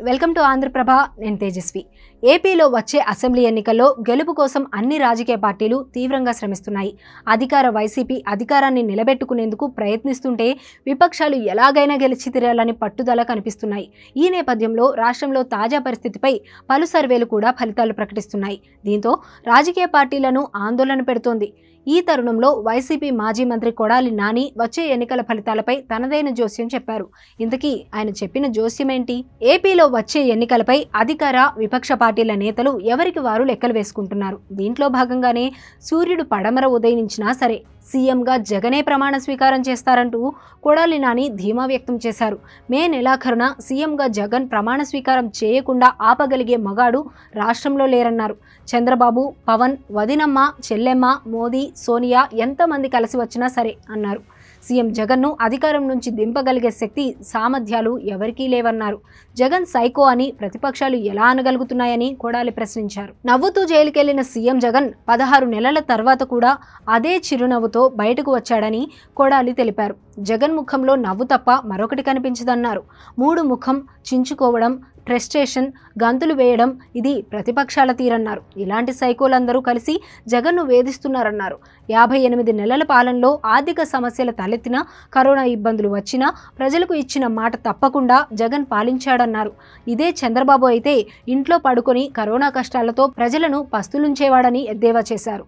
Welcome to Andhraprabha. నేను తేజస్వి. ఏపీలో వచ్చే అసెంబ్లీ ఎన్నికల్లో గెలుపు కోసం అన్ని రాజకీయ పార్టీలు తీవ్రంగా శ్రమిస్తున్నాయి. అధికార వైసీపీ అధికారాన్ని నిలబెట్టుకునేందుకు ప్రయత్నిస్తుంటే విపక్షాలు ఎలాగైనా గెలిచి తీరాలని పట్టుదల కనిపిస్తున్నాయి. ఈ నేపథ్యంలో రాష్ట్రంలో తాజా పరిస్థితిపై పలు సర్వేలు కూడా ఫలితాలు ప్రకటిస్తున్నాయి. దీంతో రాజకీయ పార్టీలను ఆందోళన పెడుతోంది. ఈ తరుణంలో వైసీపీ మాజీ మంత్రి కొడాలి నాని వచ్చే ఎన్నికల ఫలితాలపై తనదైన జోస్యం చెప్పారు. ఇంతకీ ఆయన చెప్పిన జోస్యం ఏంటి? ఏపీలో వచ్చే ఎన్నికలపై అధికార విపక్ష పార్టీల నేతలు ఎవరికి వారు లెక్కలు వేసుకుంటున్నారు. దీంట్లో భాగంగానే సూర్యుడు పడమర ఉదయించినా సరే సీఎంగా జగనే ప్రమాణ స్వీకారం చేస్తారంటూ కొడాలి నాని ధీమా వ్యక్తం చేశారు. మే నెలాఖరున సీఎంగా జగన్ ప్రమాణ స్వీకారం చేయకుండా ఆపగలిగే మగాడు రాష్ట్రంలో లేరన్నారు. చంద్రబాబు, పవన్, వదినమ్మ, చెల్లెమ్మ, మోదీ, సోనియా ఎంతమంది కలిసి వచ్చినా సరే అన్నారు. సీఎం జగన్ను అధికారం నుంచి దింపగలిగే శక్తి, సామర్థ్యాలు ఎవరికీ లేవన్నారు. జగన్ సైకో అని ప్రతిపక్షాలు ఎలా అనగలుగుతున్నాయని కొడాలి ప్రశ్నించారు. నవ్వుతూ జైలుకెళ్లిన సీఎం జగన్ 16 నెలల తర్వాత కూడా అదే చిరునవ్వుతో బయటకు వచ్చాడని కొడాలి తెలిపారు. జగన్ ముఖంలో నవ్వు తప్ప మరొకటి కనిపించదన్నారు. మూడు ముఖం చించుకోవడం, ఫ్రస్ట్రేషన్, గంతులు వేయడం ఇది ప్రతిపక్షాల తీరన్నారు. ఇలాంటి సైకోలందరూ కలిసి జగన్ను వేధిస్తున్నారన్నారు. 58 నెలల పాలనలో ఆర్థిక సమస్యలు తలెత్తినా, కరోనా ఇబ్బందులు వచ్చినా ప్రజలకు ఇచ్చిన మాట తప్పకుండా జగన్ పాలించాడన్నారు. ఇదే చంద్రబాబు అయితే ఇంట్లో పడుకొని కరోనా కష్టాలతో ప్రజలను పస్తులుంచేవాడని ఎద్దేవా చేశారు.